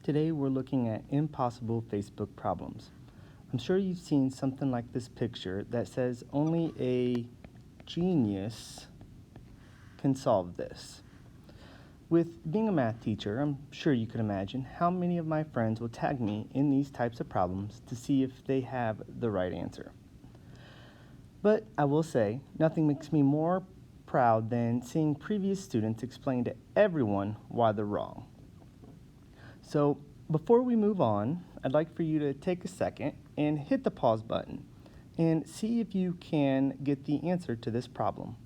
Today we're looking at impossible Facebook problems. I'm sure you've seen something like this picture that says only a genius can solve this. With being a math teacher, I'm sure you can imagine how many of my friends will tag me in these types of problems to see if they have the right answer. But I will say, nothing makes me more proud than seeing previous students explain to everyone why they're wrong. So before we move on, I'd like for you to take a second and hit the pause button and see if you can get the answer to this problem.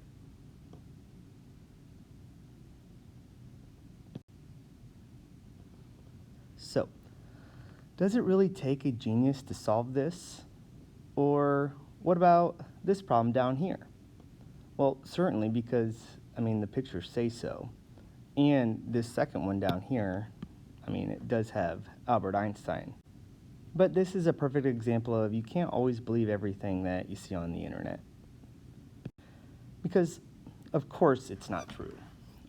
So, does it really take a genius to solve this? Or what about this problem down here? Well, certainly because, the pictures say so. And this second one down here, it does have Albert Einstein. But this is a perfect example of you can't always believe everything that you see on the internet. Because, of course, it's not true.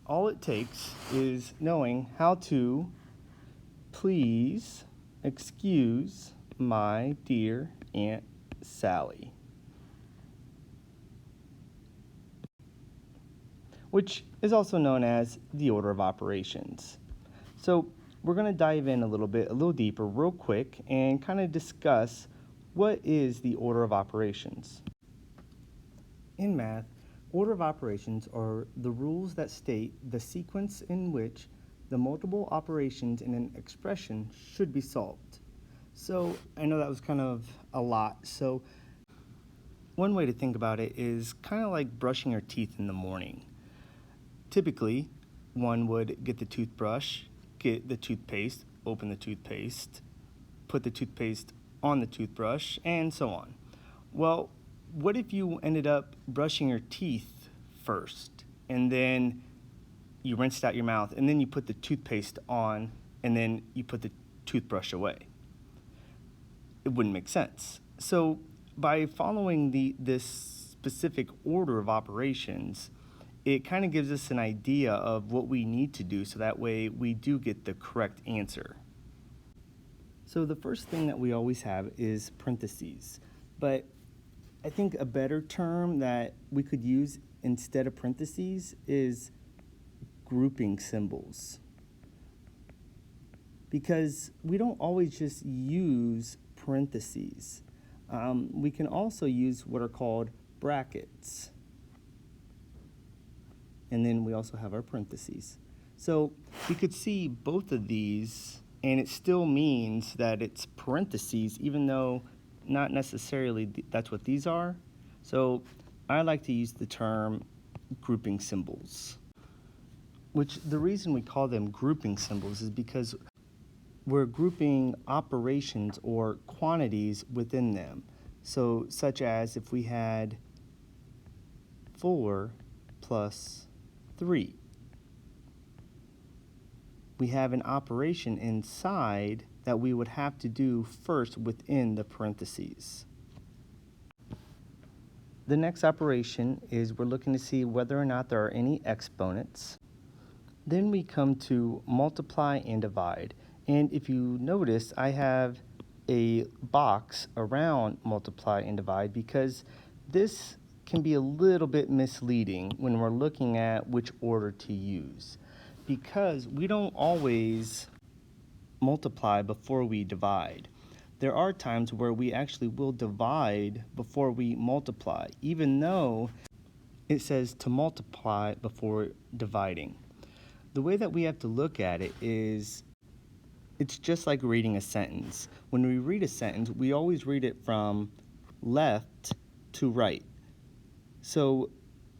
All it takes is knowing how to please excuse my dear Aunt Sally, which is also known as the order of operations. So we're going to dive in a little deeper real quick and kind of discuss what is the order of operations. In math, order of operations are the rules that state the sequence in which the multiple operations in an expression should be solved. So I know that was kind of a lot. So one way to think about it is kind of like brushing your teeth in the morning. Typically, one would get the toothbrush, get the toothpaste, open the toothpaste, put the toothpaste on the toothbrush, and so on. Well, what if you ended up brushing your teeth first, and then you rinsed out your mouth, and then you put the toothpaste on, and then you put the toothbrush away? It wouldn't make sense. So by following this specific order of operations, it kind of gives us an idea of what we need to do so that way we do get the correct answer. So the first thing that we always have is parentheses. But I think a better term that we could use instead of parentheses is grouping symbols. Because we don't always just use parentheses. We can also use what are called brackets. And then we also have our parentheses. So we could see both of these, and it still means that it's parentheses, even though not necessarily that's what these are. So I like to use the term grouping symbols, which the reason we call them grouping symbols is because we're grouping operations or quantities within them. So such as if we had 4 plus 3. We have an operation inside that we would have to do first within the parentheses. The next operation is we're looking to see whether or not there are any exponents. Then we come to multiply and divide. And if you notice, I have a box around multiply and divide because this can be a little bit misleading when we're looking at which order to use, because we don't always multiply before we divide. There are times where we actually will divide before we multiply, even though it says to multiply before dividing. The way that we have to look at it is it's just like reading a sentence. When we read a sentence, we always read it from left to right. So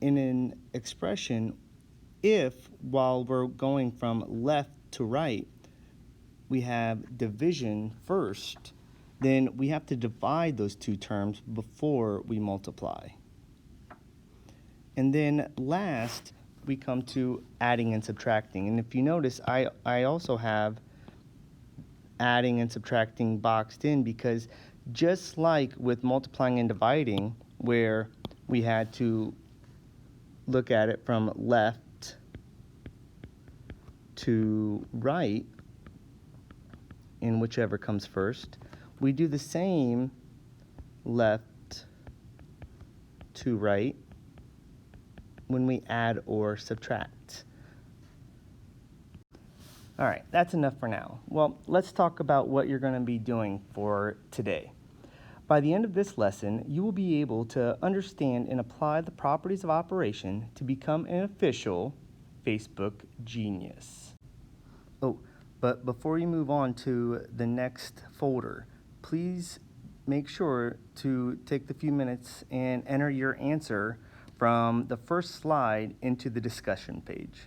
in an expression, if while we're going from left to right, we have division first, then we have to divide those two terms before we multiply. And then last, we come to adding and subtracting. And if you notice, I also have adding and subtracting boxed in because just like with multiplying and dividing, where we had to look at it from left to right, in whichever comes first. We do the same left to right when we add or subtract. All right, that's enough for now. Well, let's talk about what you're going to be doing for today. By the end of this lesson, you will be able to understand and apply the properties of operation to become an official Facebook genius. Oh, but before you move on to the next folder, please make sure to take the few minutes and enter your answer from the first slide into the discussion page.